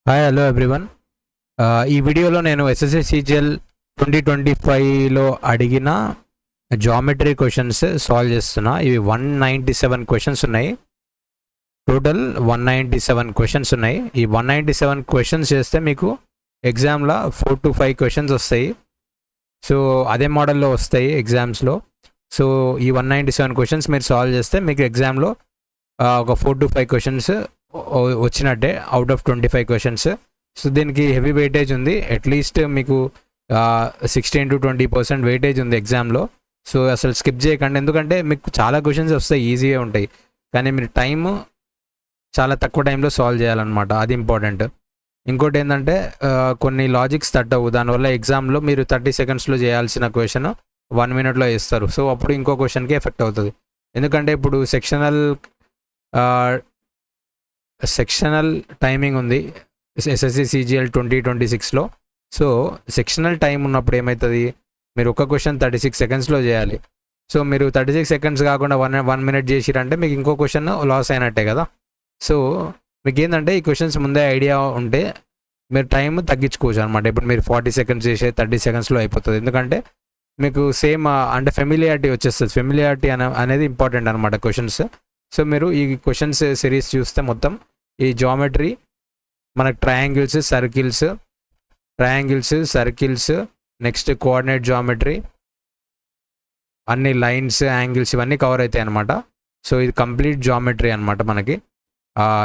Hi hello everyone. ఈ వీడియోలో నేను ఎస్ఎస్సి సిజిఎల్ 2025లో అడిగిన జామెట్రీ క్వశ్చన్స్ సాల్వ్ చేస్తున్నా. ఇవి 197 క్వశ్చన్స్ ఉన్నాయి. టోటల్ 197 క్వశ్చన్స్ ఉన్నాయి. ఈ 197 క్వశ్చన్స్ చేస్తే మీకు ఎగ్జామ్లో 4 to 5 క్వశ్చన్స్ వస్తాయి. సో అదే మోడల్లో వస్తాయి ఎగ్జామ్స్లో. సో ఈ 197 క్వశ్చన్స్ మీరు సాల్వ్ చేస్తే మీకు ఎగ్జామ్లో ఒక 4 to 5 క్వశ్చన్స్ వచ్చినట్టే అవుట్ ఆఫ్ 25 క్వశ్చన్స్. సో దీనికి హెవీ వెయిటేజ్ ఉంది. అట్లీస్ట్ మీకు 16 to 20% వెయిటేజ్ ఉంది ఎగ్జామ్లో. సో అసలు స్కిప్ చేయకండి, ఎందుకంటే మీకు చాలా క్వశ్చన్స్ వస్తాయి, ఈజీగా ఉంటాయి, కానీ మీరు టైము చాలా తక్కువ టైంలో సాల్వ్ చేయాలన్నమాట. అది ఇంపార్టెంట్. ఇంకోటి ఏంటంటే కొన్ని లాజిక్స్ తట్టవు, దానివల్ల ఎగ్జామ్లో మీరు 30 సెకండ్స్లో చేయాల్సిన క్వశ్చన్ 1 minute ఇస్తారు. సో అప్పుడు ఇంకో క్వశ్చన్కి ఎఫెక్ట్ అవుతుంది. ఎందుకంటే ఇప్పుడు సెక్షనల్ టైమింగ్ ఉంది ఎస్ఎస్సి సిజిఎల్ 2026లో. సో సెక్షనల్ టైం ఉన్నప్పుడు ఏమవుతుంది, మీరు ఒక క్వశ్చన్ 36 సెకండ్స్లో చేయాలి. సో మీరు 36 సెకండ్స్ కాకుండా 1 minute చేసిరంటే మీకు ఇంకో క్వశ్చన్ లాస్ అయినట్టే కదా. సో మీకు ఏంటంటే ఈ క్వశ్చన్స్ ముందే ఐడియా ఉంటే మీరు టైం తగ్గించుకోవచ్చు అనమాట. ఇప్పుడు మీరు 40 సెకండ్స్ చేసే 30 సెకండ్స్లో అయిపోతుంది, ఎందుకంటే మీకు సేమ్ అంటే ఫెమిలియారిటీ వచ్చేస్తుంది. ఫెమిలియారిటీ అనేది ఇంపార్టెంట్ అనమాట క్వశ్చన్స్. సో మీరు ఈ క్వశ్చన్స్ సిరీస్ చూస్తే మొత్తం ఈ జామెట్రీ మనకు triangles, circles, next coordinate geometry, అన్ని లైన్స్, యాంగిల్స్ ఇవన్నీ కవర్ అవుతాయి అనమాట. సో ఇది కంప్లీట్ జామెట్రీ అనమాట. మనకి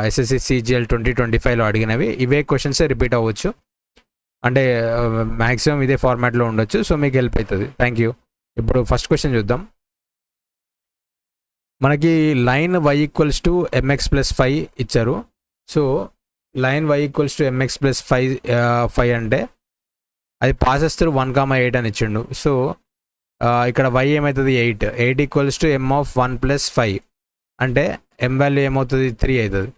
ఎస్ఎస్సి సిజిఎల్ 2025లో అడిగినవి ఇవే క్వశ్చన్సే రిపీట్ అవ్వచ్చు, అంటే మ్యాక్సిమం ఇదే ఫార్మాట్లో ఉండొచ్చు. సో మీకు హెల్ప్ అవుతుంది. Thank you. ఇప్పుడు ఫస్ట్ క్వశ్చన్ చూద్దాం. మనకి లైన్ y = mx+5 ఇచ్చారు. సో లైన్ y = mx+5 అంటే అది పాసెస్ త్రూ 1,8 అని ఇచ్చిండు. సో ఇక్కడ y ఏమవుతుంది, 8 = m of 1+5 అంటే m వాల్యూ ఏమవుతుంది, 3 అవుతుంది.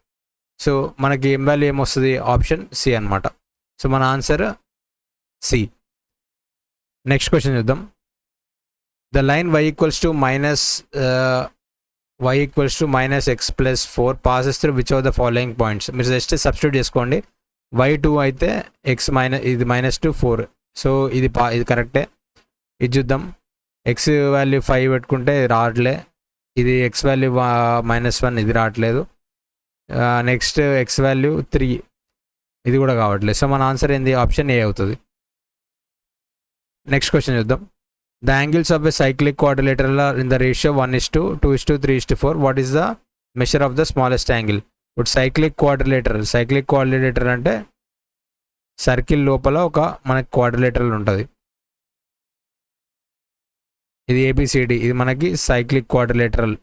సో మనకి m వాల్యూ ఏమొస్తుంది, ఆప్షన్ సి అనమాట. సో మన ఆన్సర్ సి. నెక్స్ట్ క్వశ్చన్ చూద్దాం. The line y = -x+4 passes through which of the following points? మీరు జస్ట్ సబ్స్టిట్యూట్ చేసుకోండి. y2 అయితే ఇది -2 4. సో ఇది కరెక్టే. ఇది చూద్దాం. x వాల్యూ 5 పెట్టుకుంటే రావట్లే. ఇది x వాల్యూ -1, ఇది రావట్లేదు. నెక్స్ట్ x వాల్యూ 3, ఇది కూడా కావట్లేదు. సో మన ఆన్సర్ ఏంది, ఆప్షన్ ఏ అవుతుంది. నెక్స్ట్ క్వశ్చన్ చూద్దాం. The angles of a cyclic quadrilateral are in the ratio 1:2, 2:3:4. What is the measure of the smallest angle? ఇప్పుడు సైక్లిక్ క్వాడ్రిలేటరల్ అంటే సర్కిల్ లోపల ఒక మనకి క్వాడ్రిలేటరల్ ఉంటుంది. ఇది ABCD, ఇది మనకి సైక్లిక్ క్వాడ్రిలేటరల్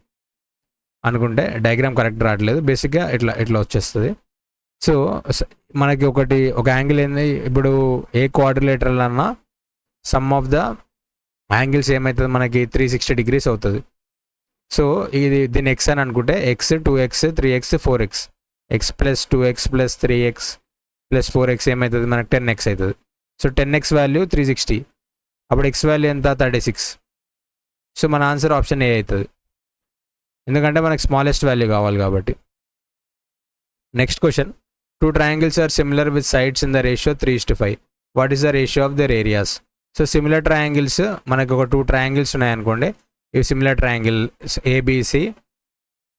అనుకుంటే. డయాగ్రామ్ కరెక్ట్ రావట్లేదు, బేసిక్గా ఇట్లా వచ్చేస్తుంది. సో మనకి ఒక యాంగిల్ ఏంది, ఇప్పుడు ఏ క్వాడ్రిలేటరల్ అన్నా సమ్ ఆఫ్ ద యాంగిల్స్ ఏమవుతుంది, మనకి 360 degrees అవుతుంది. సో దీన్ని x అని అనుకుంటే x 2x 3x 4x, x + 2x + 3x + 4x ఏమవుతుంది, మనకి 10x అవుతుంది. సో 10x వాల్యూ 360, అప్పుడు x వాల్యూ ఎంత, 36. సో మన ఆన్సర్ ఆప్షన్ ఏ అవుతుంది, ఎందుకంటే మనకి స్మాలెస్ట్ వాల్యూ కావాలి కాబట్టి. Next question. 2 triangles are similar with sides in the ratio 3:5. What is the ratio of their areas? So similar triangles, మనకు ఒక 2 triangles ఉన్నాయనుకోండి. ఇవి similar triangle ABC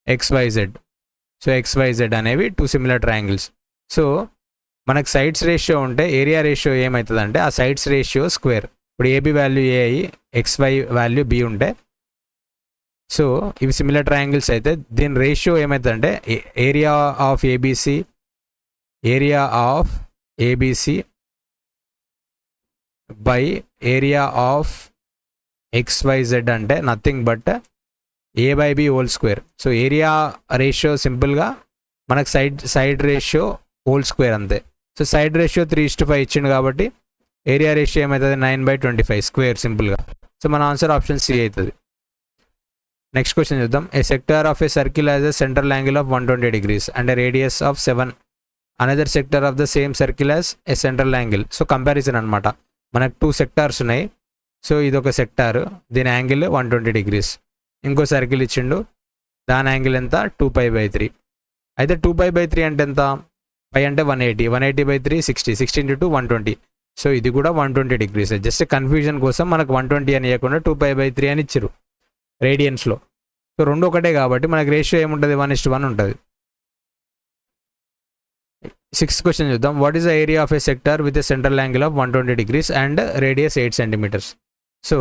XYZ. So XYZ అనేవి 2 సిమిలర్ ట్రయాంగిల్స్. సో మనకు sides ratio ఉంటే area ratio ఏమవుతుంది అంటే ఆ సైడ్స్ రేషియో స్క్వేర్. ఇప్పుడు AB వాల్యూ A అయ్యి XY వాల్యూ B ఉంటే, సో ఇవి సిమిలర్ ట్రయాంగిల్స్ అయితే దీని రేషియో ఏమవుతుందంటే area of ABC by area of XYZ అంటే nothing but A/B whole square. So area ratio సింపుల్గా మనకు సైడ్ రేషియో హోల్ స్క్వేర్ అంతే. సో సైడ్ రేషియో 3:5 ఇచ్చిండు కాబట్టి ఏరియా రేషియో ఏమవుతుంది, 9/25 స్క్వేర్ సింపుల్గా. సో మన ఆన్సర్ ఆప్షన్ సి అవుతుంది. నెక్స్ట్ క్వశ్చన్ చూద్దాం. A sector of a circle has a central angle of 120 degrees and radius of 7. Another sector of the same circle has a central angle. So comparison అనమాట. మనకు 2 sectors ఉన్నాయి. So ఇది ఒక sector, దీని angle 120 degrees. ఇంకో circle ఇచ్చిండు, దాని angle ఎంత, 2π/3. అయితే 2π/3 అంటే ఎంత, పై అంటే 180, 180/3 60, 60 × 2 120. సో ఇది కూడా 120 degrees. జస్ట్ కన్ఫ్యూజన్ కోసం మనకు 120 అని ఇవ్వకుండా 2π/3 అని ఇచ్చారు రేడియన్స్లో. సో రెండు ఒకటే కాబట్టి మనకి రేషియో ఏముంటుంది, 1:1 ఉంటుంది. 6th క్వశ్చన్ చూద్దాం. What is the area of a sector with a central angle of 120 degrees and radius 8 centimeters? So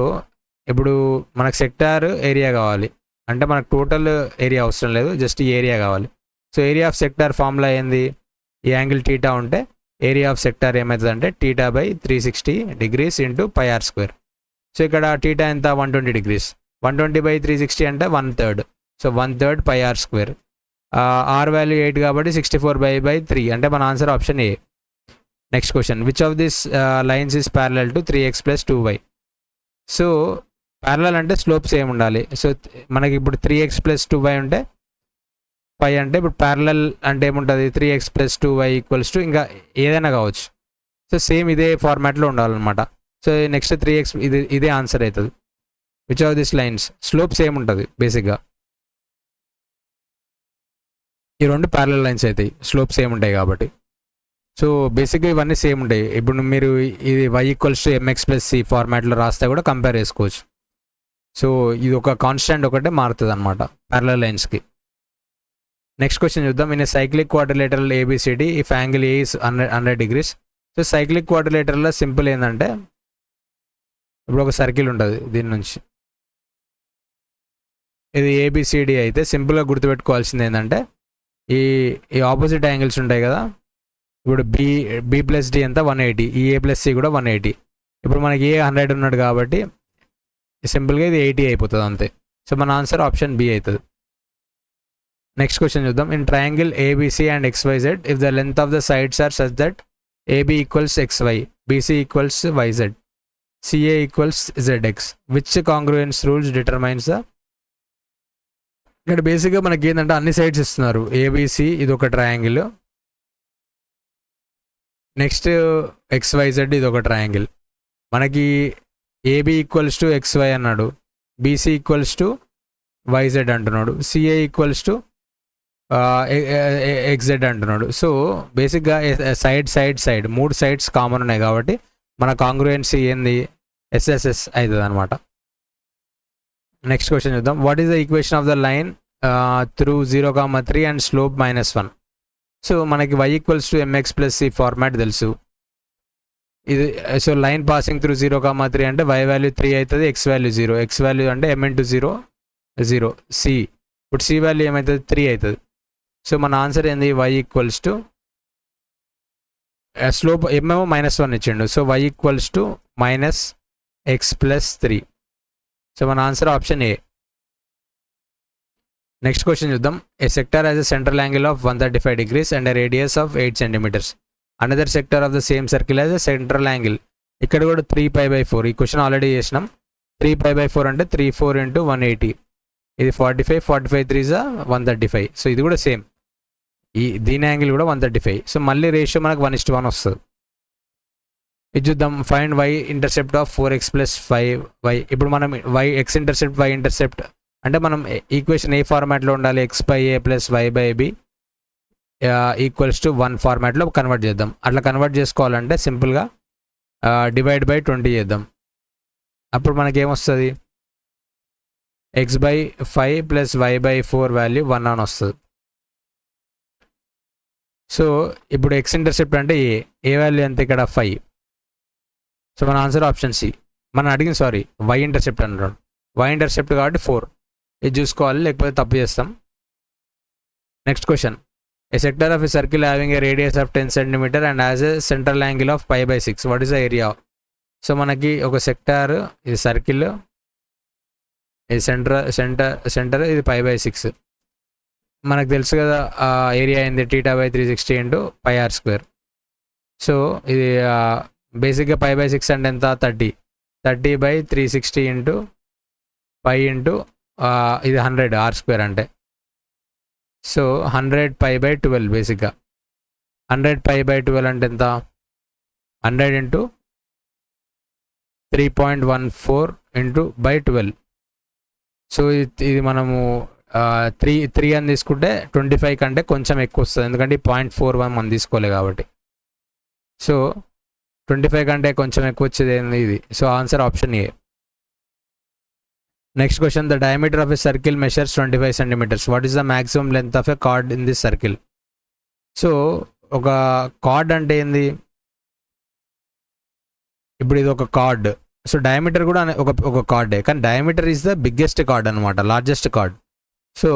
ఇప్పుడు మనకు సెక్టార్ ఏరియా కావాలి అంటే మనకు టోటల్ ఏరియా అవసరం లేదు, జస్ట్ ఈ ఏరియా కావాలి. So area of sector formula ఏంది, ఈ యాంగిల్ టీటా ఉంటే ఏరియా ఆఫ్ సెక్టార్ ఏమవుతుంది అంటే θ/360 degrees × πr². సో ఇక్కడ టీటా ఎంత, 120 degrees. 120/360 అంటే 1/3. So 1/3 πr². ఆర్ వాల్యూ 8 కాబట్టి 64/3 అంటే మన answer option A. Next question. Which of this lines is parallel to 3x + 2y? So parallel అంటే స్లోప్స్ ఏమి ఉండాలి. సో మనకి ఇప్పుడు 3x + 2y ఉంటే పై అంటే ఇప్పుడు ప్యారలల్ అంటే ఏముంటుంది, 3x + 2y = ఇంకా ఏదైనా కావచ్చు. సో సేమ్ ఇదే ఫార్మాట్లో ఉండాలన్నమాట. సో నెక్స్ట్ 3x ఇదే ఆన్సర్ అవుతుంది. Which of this lines, slopes ఏముంటుంది బేసిక్గా, ఈ రెండు ప్యారలల్ లైన్స్ అవుతాయి, స్లోప్స్ సేమ్ ఉంటాయి కాబట్టి. సో బేసిక్గా ఇవన్నీ సేమ్ ఉంటాయి. ఇప్పుడు మీరు ఇది y = mx + c ఫార్మాట్లో రాస్తే కూడా కంపేర్ చేసుకోవచ్చు. సో ఇది ఒక కాన్స్టెంట్ ఒకటే మారుతుంది అనమాట ప్యారలల్ లైన్స్కి. నెక్స్ట్ క్వశ్చన్ చూద్దాం. In a cyclic quadrilateral ABCD if angle A is 100 degrees. So cyclic క్వాడ్రిలేటరల్లో సింపుల్ ఏంటంటే ఇప్పుడు ఒక సర్కిల్ ఉంటుంది, దీని నుంచి ఇది ABCD అయితే సింపుల్గా గుర్తుపెట్టుకోవాల్సింది ఏంటంటే ఈ ఆపోజిట్ యాంగిల్స్ ఉంటాయి కదా. ఇప్పుడు B + D ఎంత 180, ఈ A + C కూడా 180. ఇప్పుడు మనకి ఏ 100 ఉన్నాడు కాబట్టి సింపుల్గా ఇది 80 అయిపోతుంది అంతే. సో మన ఆన్సర్ ఆప్షన్ బి అవుతుంది. నెక్స్ట్ క్వశ్చన్ చూద్దాం. In triangle ABC and XYZ if the length of the sides are such that AB = XY, BC = YZ, CA = ZX, which congruence rules determines the. ఇక్కడ బేసిక్గా మనకి ఏంటంటే అన్ని sides ఇస్తున్నారు. ABC ఇది ఒక ట్రయాంగిల్, నెక్స్ట్ XYZ ఇది ఒక ట్రయాంగిల్. మనకి AB = XY అన్నాడు, BC = YZ అంటున్నాడు, CA = XZ అంటున్నాడు. సో బేసిక్గా సైడ్ మూడు సైడ్స్ కామన్ ఉన్నాయి కాబట్టి మన కాంగ్రుయెన్సీ ఏంది, SSS అవుతుంది అనమాట. నెక్స్ట్ క్వశ్చన్ చూద్దాం. What is the equation of the line through 0,3 and slope -1? So మనకి y = mx + c ఫార్మాట్ తెలుసు ఇది. సో లైన్ పాసింగ్ త్రూ 0,3 అంటే y వాల్యూ 3 అవుతుంది, x వాల్యూ 0, x వాల్యూ అంటే m × 0 0, c ఇప్పుడు c వాల్యూ ఏమవుతుంది 3 అవుతుంది. సో మన ఆన్సర్ ఏంది, y = స్లోప్ ఏమో -1 ఇచ్చిండు, సో y = -x + 3. సో మన answer option A. Next question చూద్దాం. A sector has a central angle of 135 degrees and radius of 8 centimeters. Another sector of the same circle has a central angle. ఇక్కడ కూడా 3π/4. ఈ question already చేసినాం. 3π/4 అంటే 34 × 180. ఇది 45, 45 3 = 135. So ఇది కూడా సేమ్, దీని యాంగిల్ కూడా 135. సో మళ్ళీ రేషియో మనకు 1:1 వస్తుంది. ఇది చూద్దాం. Find y intercept of 4x + 5y. ఇప్పుడు మనం x ఇంటర్సెప్ట్ y ఇంటర్సెప్ట్ అంటే మనం ఈక్వేషన్ ఏ ఫార్మాట్లో ఉండాలి, x/a + y/b = 1 ఫార్మాట్లో కన్వర్ట్ చేద్దాం. అట్లా కన్వర్ట్ చేసుకోవాలంటే సింపుల్గా /20 చేద్దాం. అప్పుడు మనకి ఏమొస్తుంది, x/5 + y/4 వాల్యూ 1 అని వస్తుంది. సో ఇప్పుడు x ఇంటర్సెప్ట్ అంటే ఏ వాల్యూ ఎంత, ఇక్కడ 5. సో మన ఆన్సర్ ఆప్షన్ సి. మనం అడిగింది సారీ y ఇంటర్సెప్ట్ అన్నాడు, y ఇంటర్సెప్ట్ కాబట్టి 4. ఇది చూసుకోవాలి, లేకపోతే తప్పు చేస్తాం. Next question. A sector of a circle having a radius of 10 centimeter and has a central angle of π/6. What is the area? So మనకి ఒక సెక్టార్, ఇది సర్కిల్, ఇది సెంటర్ ఇది π/6. మనకు తెలుసు కదా ఏరియా అయింది θ/360 × πr². సో ఇది బేసిక్గా π/6 అంటే ఎంత, 30. 30/360 × π × ఇది 100 r² అంటే. సో 100 π/12 బేసిక్గా. 100 π/12 అంటే ఎంత, 100 × 3.14 × 12. సో ఇది మనము త్రీ అని తీసుకుంటే 25 కంటే కొంచెం ఎక్కువ వస్తుంది, ఎందుకంటే 0.41 మనం తీసుకోలే కాబట్టి. సో 25 కంటే కొంచెం ఎక్కువ వచ్చేది ఏంది ఇది. So answer option A. Next question, the diameter of a circle measures 25 centimeters. What is the maximum length of a card in this circle? So ఒక కార్డ్ అంటే ఏంది, ఇప్పుడు ఇది ఒక కార్డ్. సో డయామీటర్ కూడా ఒక కార్డే, కానీ diameter is the biggest chord అనమాట, largest chord. So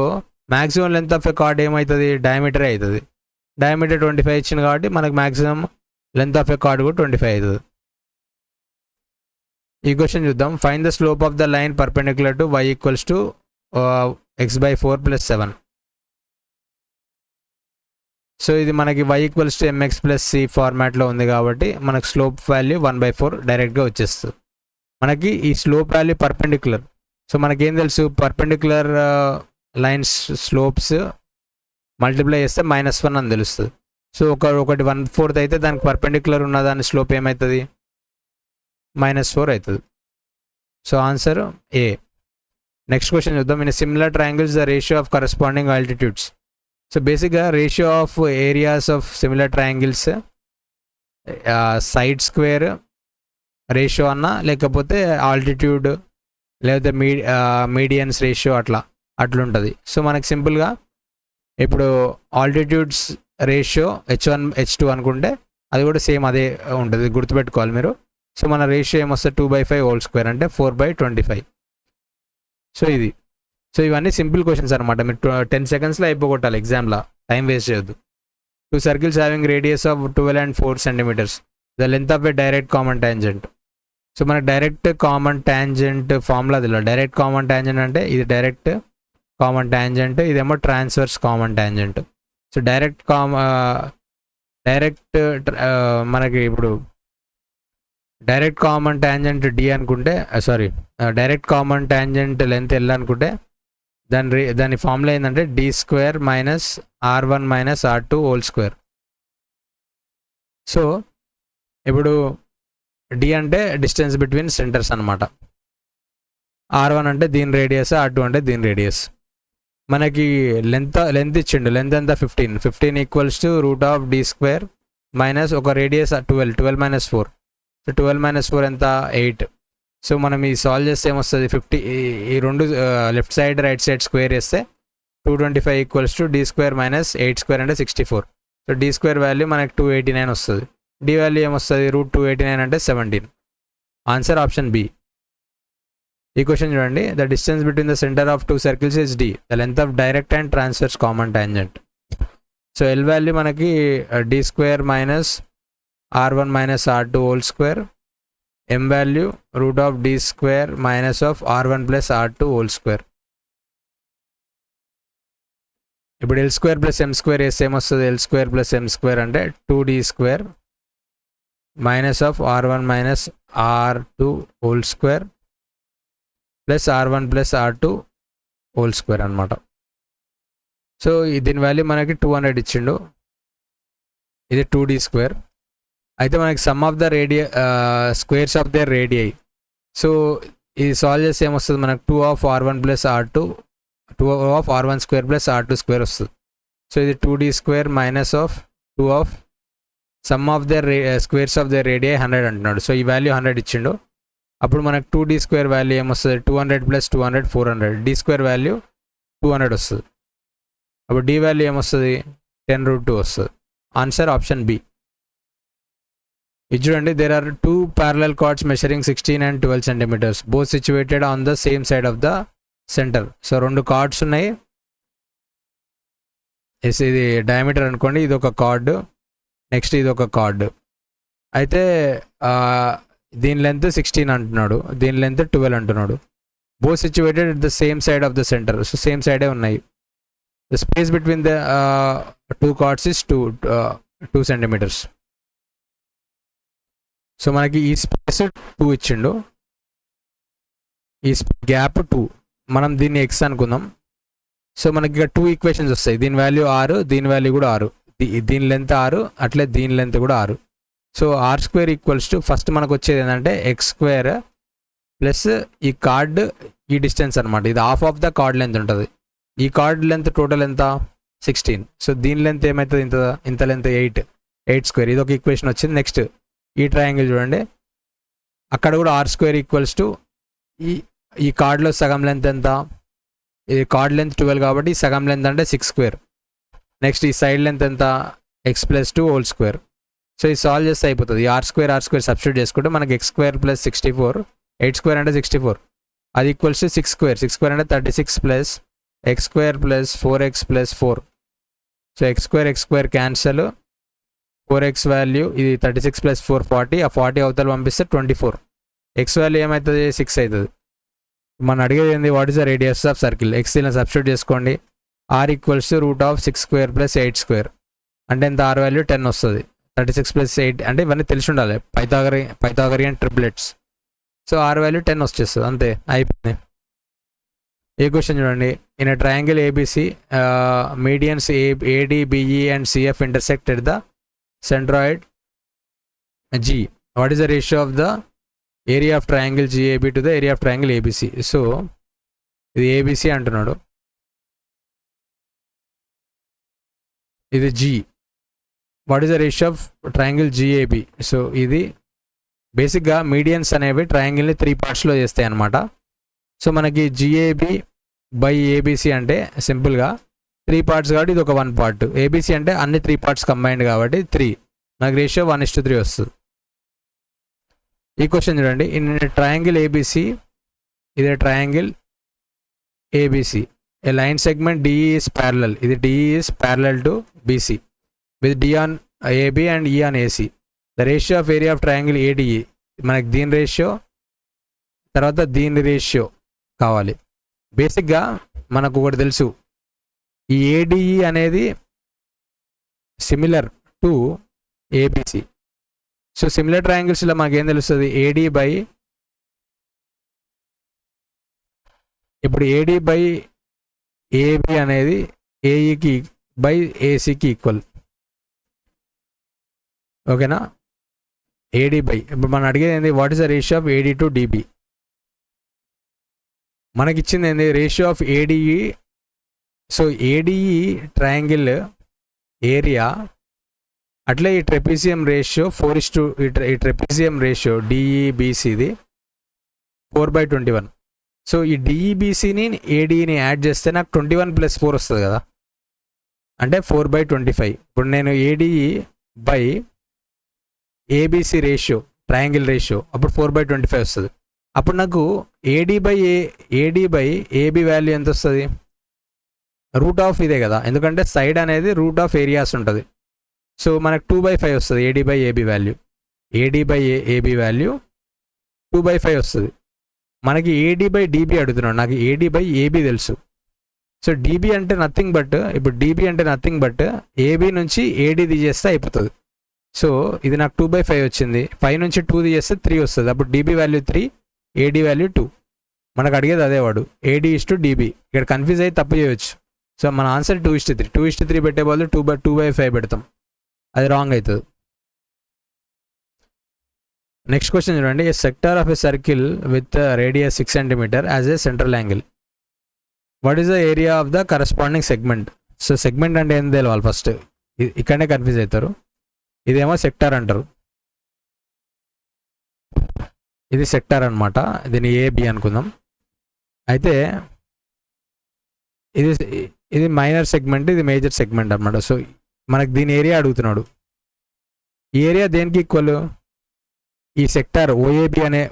maximum length of a chord ఏమవుతుంది, డయామీటరే అవుతుంది. డయామీటర్ 25 ఇచ్చింది కాబట్టి మనకు maximum length of a chord కూడా 25 అవుతుంది. ఈ క్వశ్చన్ చూద్దాం. Find the slope of the line perpendicular to y equals to x/4 + 7. So ఇది మనకి y ఈక్వల్స్ టు mx + c ఫార్మాట్లో ఉంది కాబట్టి మనకు స్లోప్ వాల్యూ 1/4 డైరెక్ట్గా వచ్చేస్తుంది. మనకి ఈ స్లోప్ వాల్యూ పర్పెండిక్యులర్. సో మనకేం తెలుసు, పర్పెండిక్యులర్ లైన్స్ స్లోప్స్ మల్టిప్లై చేస్తే -1 అని తెలుస్తుంది. సో ఒకటి 1/4 అయితే దానికి పర్పెండిక్యులర్ ఉన్న దాని స్లోప్ ఏమవుతుంది, -4 అవుతుంది. So answer A. Next question చూద్దాం. In similar triangles the ratio of corresponding altitudes. So బేసిక్గా ratio of areas of similar triangles side square ratio అన్న, లేకపోతే ఆల్టిట్యూడ్, లేకపోతే మీడియన్స్ రేషియో అట్లుంటుంది. సో మనకి సింపుల్గా ఇప్పుడు ఆల్టిట్యూడ్స్ రేషియో h1 h2 అనుకుంటే అది కూడా సేమ్ అదే ఉంటుంది, గుర్తుపెట్టుకోవాలి మీరు. సో మన రేషియో ఏమొస్తుంది, 2/5 అంటే 4/25. సో ఇది. సో ఇవన్నీ సింపుల్ క్వశ్చన్స్ అనమాట, మీరు 10 secondsలో అయిపోగొట్టాలి ఎగ్జామ్లో, టైం వేస్ట్ చేయొద్దు. 2 circles having radius of 12 and 4 centimeters. The length of a direct common tangent. So మనకు డైరెక్ట్ కామన్ ట్యాంజెంట్ ఫార్ములా తెలియదు. డైరెక్ట్ కామన్ ట్యాంజెంట్ అంటే ఇది డైరెక్ట్ కామన్ ట్యాంజెంట్, ఇదేమో transverse common tangent. So direct మనకి ఇప్పుడు direct common tangent D అనుకుంటే, direct common tangent length L అనుకుంటే దాని ఫార్ములా ఏంటంటే d² - r1 - r2 2. సో ఇప్పుడు డి అంటే డిస్టెన్స్ బిట్వీన్ సెంటర్స్ అనమాట, r1 అంటే దీని రేడియస్, r2 అంటే దీని రేడియస్. మనకి లెంత్ ఇచ్చిండు, లెంత్ ఎంత 15 ఈక్వల్స్ టు √d² మైనస్ ఒక రేడియస్ 12 - 4. సో 12 - 4 ఎంత 8. సో మనం ఈ సాల్వ్ చేస్తే ఏమొస్తుంది, 50 ఈ రెండు left side right side square చేస్తే 225 ఈక్వల్స్ టు d² - 8² అంటే 64. సో d² వాల్యూ మనకి 289 వస్తుంది. డి వాల్యూ ఏమొస్తుంది, √289 అంటే 17. Answer option B. ఈ క్వశ్చన్ చూడండి. The distance between the centre of 2 circles is d, the length of direct and transverse common tangent. So L value మనకి d² - r1 - r2 2. m value √d² - r1 + r2 2. ఇప్పుడు l² + m² వేస్తే ఏమొస్తుంది, l² + m² అంటే 2d² - r1 - r2 2 plus r1 + r2 2 అనమాట. So దీని value మనకి 200 ఇచ్చిండు, ఇది 2d². అయితే మనకి some of the squares of the radii. So ఇది సాల్వ్ చేస్తే ఏమొస్తుంది మనకు 2 of r1 + r2 2 of r1² + r2² వస్తుంది. సో ఇది 2d² - 2 of some of the squares of the radii 100 అంటున్నాడు. సో ఈ వాల్యూ 100 ఇచ్చిండు. అప్పుడు మనకు 2d² వాల్యూ ఏమొస్తుంది, 200 + 200 400. d² వాల్యూ 200 వస్తుంది. అప్పుడు d వాల్యూ ఏమొస్తుంది, 10√2 వస్తుంది. Answer option B. ఇది చూడండి. There are 2 parallel chords measuring 16 and 12 centimeters, both situated on the same side of the center. So 2 cards ఉన్నాయి. ఇది డయామీటర్ అనుకోండి, ఇది ఒక కార్డు, నెక్స్ట్ ఇది ఒక కార్డు. అయితే దీని లెంత్ 16 అంటున్నాడు, దీని లెంత్ 12 అంటున్నాడు. Both situated at the same side of the centre. So same సైడే ఉన్నాయి. The space between the 2 cards is 2 centimeters. So మనకి ఈ స్పేస్ 2 ఇచ్చిండు, ఈ గ్యాప్ 2. మనం దీన్ని x అనుకుందాం. సో మనకి ఇక 2 ఈక్వేషన్స్ వస్తాయి. దీని వాల్యూ 6, దీని వాల్యూ కూడా 6, దీని లెంత్ 6, అట్లే దీని లెంత్ కూడా 6. So r² equals to first మనకు వచ్చేది ఏంటంటే x² ప్లస్ ఈ కార్డ్ ఈ డిస్టెన్స్ అనమాట. ఇది half of the card length ఉంటుంది. ఈ కార్డ్ లెంత్ టోటల్ ఎంత 16. సో దీని లెంత్ ఏమవుతుంది ఇంత లెంత్ 8 స్క్వేర్. ఇది ఒక ఈక్వేషన్ వచ్చింది. నెక్స్ట్ ఈ ట్రయాంగిల్ చూడండి, అక్కడ కూడా ఆర్ స్క్వేర్ ఈక్వల్స్ టు ఈ కార్డ్లో సగం లెంత్ ఎంత, ఇది కార్డ్ లెంత్ 12 కాబట్టి సగం లెంత్ అంటే 6 స్క్వేర్. నెక్స్ట్ ఈ సైడ్ లెంత్ ఎంత x+2 హోల్ స్క్వేర్. సో ఇది సాల్వ్ చేస్తే అయిపోతుంది. ఈ ఆర్ స్క్వేర్ సబ్స్టిట్యూట్ చేసుకుంటే మనకి x² + 64, 8 స్క్వేర్ అంటే 64, అది ఈక్వల్స్ టు 6 స్క్వేర్ అంటే 36 plus x² + 4x + 4. So x² cancel, 4x value ఇది 36 + 4 40, ఆ 40 అవతల పంపిస్తే 24. x వాల్యూ ఏమవుతుంది 6 అవుతుంది. మనం అడిగేది ఏంది, what is the radius of circle. X ఇలా సబ్స్టిట్యూట్ చేసుకోండి. r ఈక్వల్స్ టు √6² + 8² అంటే ఎంత, r వాల్యూ 10 వస్తుంది. 36 + 8 అంటే ఇవన్నీ తెలిసి ఉండాలి, Pythagorean triplets. So r value 10 వచ్చేస్తుంది, అంతే అయిపోయింది. ఏ క్వశ్చన్ చూడండి, in a triangle ABC medians AD, BE and CF intersect at the centroid G. What is the ratio of the area of triangle GAB to the area of triangle ABC. So ఇది ABC అంటున్నాడు, ఇది G. What is the ratio of triangle GAB. So ఇది బేసిక్గా medians అనేవి ట్రయాంగిల్ని 3 పార్ట్స్లో చేస్తాయి అన్నమాట. So మనకి GAB/ABC అంటే సింపుల్గా 3 పార్ట్స్ కాబట్టి ఇది ఒక 1 పార్ట్. ABC అంటే అన్ని 3 పార్ట్స్ కంబైన్డ్ కాబట్టి 3, మనకి రేషియో 1:3 వస్తుంది. ఈ క్వశ్చన్ చూడండి, ఇన్ ట్రయాంగిల్ ABC, ఇది triangle ABC, A line segment DE is parallel, ఇది DE is parallel to BC with D on AB and E on AC. The ratio of area of triangle ADE, మనకి దీని ratio తర్వాత దీని ratio కావాలి. బేసిక్గా మనకు ఒకటి తెలుసు, ఈ ADE అనేది similar to ABC. So similar ట్రయాంగిల్స్లో మనకి ఏం తెలుస్తుంది, ఇప్పుడు AD/AB అనేది AE/AC ఈక్వల్. ఓకేనా, ఇప్పుడు మనం అడిగేది ఏంది, what is the ratio of AD to DB. మనకి ఇచ్చింది ఏంది, ratio of ADE. So ADE triangle area, అట్లే ఈ ట్రెపీజియం రేషియో 4:, ఈ ట్రెపీజియం రేషియో DEBCది 4/21. సో ఈ DEBCని ADEని యాడ్ చేస్తే నాకు 21 + 4 వస్తుంది కదా, అంటే 4/25. ఇప్పుడు నేను ADE/ABC రేషియో, ట్రయాంగిల్ రేషియో, అప్పుడు 4/25 వస్తుంది. అప్పుడు నాకు AD/AB వాల్యూ ఎంత వస్తుంది, రూట్ ఆఫ్ ఇదే కదా, ఎందుకంటే సైడ్ అనేది రూట్ ఆఫ్ ఏరియాస్ ఉంటుంది. సో మనకు 2/5 వస్తుంది AD/AB వాల్యూ. AD/AB వాల్యూ 2/5 వస్తుంది. మనకి AD/DB అడుగుతున్నాడు, నాకు AD/AB తెలుసు. సో DB అంటే నథింగ్ బట్, ఇప్పుడు DB అంటే నథింగ్ బట్ AB నుంచి AD తీసేస్తే అయిపోతుంది. సో ఇది నాకు 2/5 వచ్చింది, 5 నుంచి 2 తీసేస్తే 3 వస్తుంది. అప్పుడు DB వాల్యూ 3, AD వాల్యూ 2. మనకు అడిగేది అదే వాడు, AD/DB. ఇక్కడ కన్ఫ్యూజ్ అయ్యి తప్పు చేయవచ్చు. సో మన ఆన్సర్ 2:3. 2:3 పెట్టే బదులు 2/5 పెడతాం, అది రాంగ్ అవుతుంది. నెక్స్ట్ క్వశ్చన్ చూడండి, a sector of a circle with radius 6 cm has a central angle. What is the area of the corresponding segment. So segment అంటే ఏం తెలియాలి ఫస్ట్, ఇక్కడనే కన్ఫ్యూజ్ అవుతారు. ఇదేమో సెక్టార్ అంటారు, ఇది సెక్టార్ అనమాట, దీన్ని AB అనుకుందాం. అయితే ఇది మైనర్ సెగ్మెంట్, ఇది మేజర్ సెగ్మెంట్ అనమాట. సో మనకు దీని ఏరియా అడుగుతున్నాడు. ఈ ఏరియా దేనికి ఈక్వల్, ఈ సెక్టార్ OAB అనే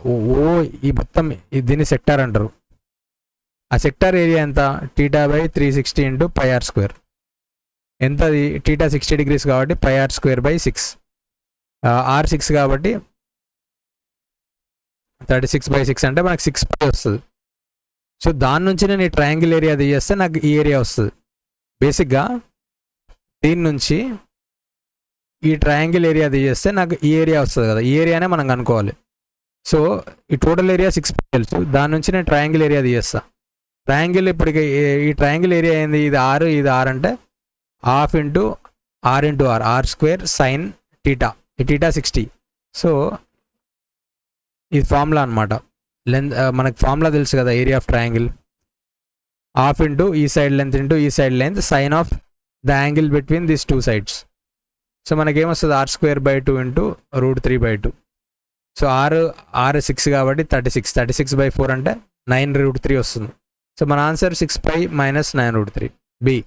ఈ మొత్తం దీన్ని సెక్టార్ అంటారు. ఆ సెక్టార్ ఏరియా ఎంత, θ/360 × πr². ఎంత, అది θ 60 degrees కాబట్టి πr²/6, r 6 కాబట్టి 36/6 అంటే మనకు 6π వస్తుంది. సో దాని నుంచి నేను ఈ ట్రయాంగిల్ ఏరియా తీసేస్తే నాకు ఈ ఏరియా వస్తుంది. బేసిక్గా దీని నుంచి ఈ ట్రయాంగిల్ ఏరియా తీసేస్తే నాకు ఈ ఏరియా వస్తుంది కదా, ఈ ఏరియానే మనం కనుక్కోవాలి. సో ఈ టోటల్ ఏరియా 6π తెలుసు, దాని నుంచి నేను ట్రయాంగిల్ ఏరియా తీసేస్తా. ట్రయాంగిల్ ఇప్పటికి ఈ ట్రయాంగిల్ ఏరియా ఏంది, ఇది r, ఇది r అంటే ½ × r × r, r² sin θ, ఈ θ 60. సో ఇది ఫార్ములా అనమాట. మనకు ఫార్ములా తెలుసు కదా, area of triangle. Half into ఈ సైడ్ లెంత్ ఇంటూ ఈ side length sine of the angle between these two sides. So మనకేమొస్తుంది r² ఇంటూ √3/2. సో ఆర్ 6 కాబట్టి 36/4 అంటే 9√3 వస్తుంది. సో మన ఆన్సర్ 6π - 9√3 బి.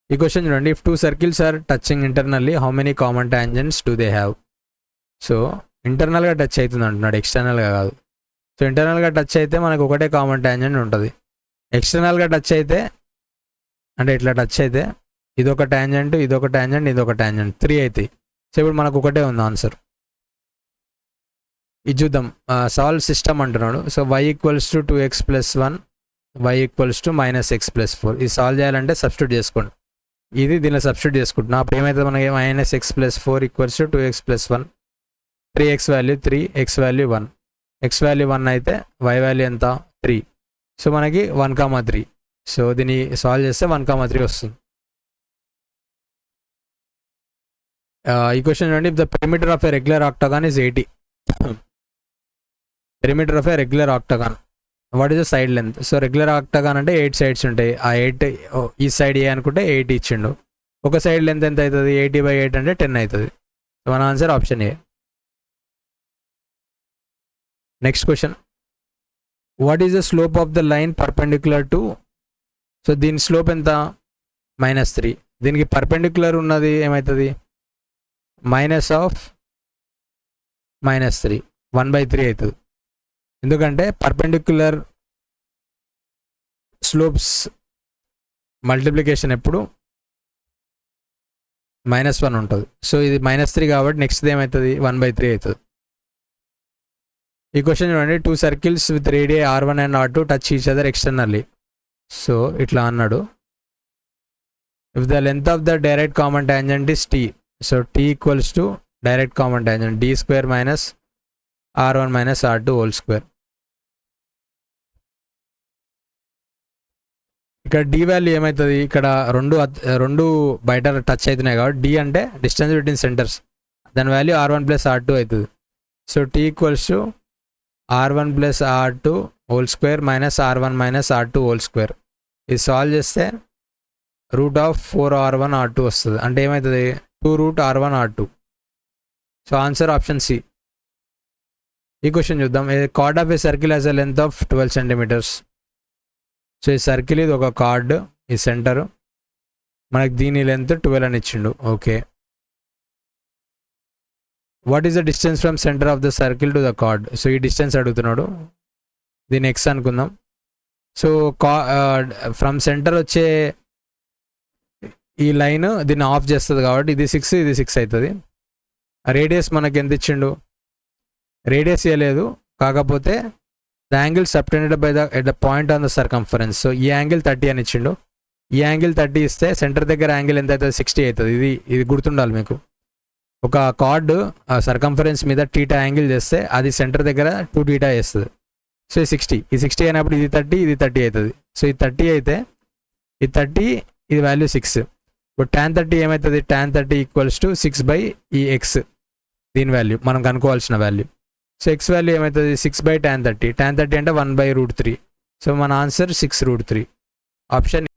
ఈ క్వశ్చన్ చూడండి, if 2 circles are touching internally how many common tangents do they have? So ఇంటర్నల్గా touch అవుతుంది అంటున్నాడు, ఎక్స్టర్నల్గా కాదు. సో ఇంటర్నల్గా టచ్ అయితే మనకు ఒకటే కామన్ టాంజెంట్ ఉంటుంది. ఎక్స్టర్నల్గా టచ్ అయితే అంటే ఇట్లా టచ్ అయితే ఇదొక టాంజెంట్, ఇదొక టాంజెంట్, ఇదొక టాంజెంట్, 3 అవుతాయి. సో ఇప్పుడు మనకు ఒకటే ఉంది ఆన్సర్. ఇది చూద్దాం, సాల్వ్ సిస్టమ్ అంటున్నాడు. So y = 2x + 1, y = -x + 4. ఇది సాల్వ్ చేయాలంటే సబ్స్టిట్యూట్ చేసుకోండి. ఇది దీనిలో సబ్స్టిట్యూట్ చేసుకుంటున్నాం. అప్పుడు ఏమవుతుంది మనకి -x + 4 = 2x + 1, 3x value 3, x value 1, x value 1 అయితే y వాల్యూ ఎంత 3. సో మనకి 1,3. సో దీన్ని సాల్వ్ చేస్తే 1,3 వస్తుంది. ఈ క్వశ్చన్ చూడండి, if the perimeter of a regular ఆక్టాగాన్ is 80. Perimeter of a regular ఆక్టాగాన్, what is the side length? So regular ఆక్టాగాన్ అంటే 8 sides ఉంటాయి. ఆ 8 ఈ సైడ్ ఏ అనుకుంటే 8 ఇచ్చిండు. ఒక సైడ్ లెంత్ ఎంత అవుతుంది? 80/8 అంటే 10 అవుతుంది. సో మన answer option A. Next question, what is the slope of the line perpendicular to? So దీని స్లోప్ ఎంత? -3. దీనికి పర్పెండిక్యులర్ ఉన్నది ఏమవుతుంది? -3 1/3 అవుతుంది. ఎందుకంటే పర్పెండిక్యులర్ స్లోప్స్ మల్టిప్లికేషన్ ఎప్పుడు -1 ఉంటుంది. సో ఇది -3 కాబట్టి నెక్స్ట్ ఏమవుతుంది? 1/3 అవుతుంది. ఈ క్వశ్చన్ చూడండి, 2 circles with radii r1 and r2 touch each other externally. So ఇట్లా అన్నాడు, if the length of the direct common tangent is t. So t = direct common tangent d² - r1 - r2 whole square. ఇక్కడ d value ఏమవుతుంది? ఇక్కడ రెండు బయట touch అవుతున్నాయి కాబట్టి d అంటే డిస్టెన్స్ బిట్వీన్ సెంటర్స్, దాని వాల్యూ r1 + r2 అవుతుంది. So t = r1 + r2 whole square -r1 - r2 whole square. ఇది సాల్వ్ చేస్తే √4r1 r2 వస్తుంది. అంటే ఏమవుతుంది? 2√r1 r2. So answer option C. ఈ క్వశ్చన్ చూద్దాం, chord of a circle has a length of 12 centimeters. So ఈ circle ఇది ఒక కార్డ్, ఈ సెంటర్ మనకి దీని లెంత్ 12 అని ఇచ్చిండు. Okay, what is the distance from centre of the circle to the card? So ఈ డిస్టెన్స్ అడుగుతున్నాడు, దీన్ని x అనుకుందాం. సో ఫ్రమ్ సెంటర్ వచ్చే ఈ లైన్ దీన్ని ఆఫ్ చేస్తుంది కాబట్టి ఇది 6, ఇది 6 అవుతుంది. రేడియస్ మనకి ఎంత ఇచ్చిండు? రేడియస్ ఇవ్వలేదు, కాకపోతే the angle subtended by the point on the circumference. So ఈ యాంగిల్ 30 అని ఇచ్చిండు. ఈ యాంగిల్ 30 ఇస్తే సెంటర్ దగ్గర యాంగిల్ ఎంత అవుతుంది? 60 అవుతుంది. ఇది గుర్తుండాలి మీకు. ఒక కార్డు సర్కంఫరెన్స్ మీద θ యాంగిల్ చేస్తే అది సెంటర్ దగ్గర 2θ వేస్తుంది. సో ఈ 60 అయినప్పుడు ఇది 30, ఇది 30 అవుతుంది. సో ఇది 30 అయితే ఇది 30, ఇది వాల్యూ 6. ఇప్పుడు tan 30 ఏమవుతుంది? tan 30 = 6 ఈ x, దీని వాల్యూ మనం కనుక్కోవాల్సిన వాల్యూ. సో x వాల్యూ ఏమవుతుంది? 6/tan 30. tan 30 అంటే 1/√3. సో మన ఆన్సర్ 6√3 ఆప్షన్.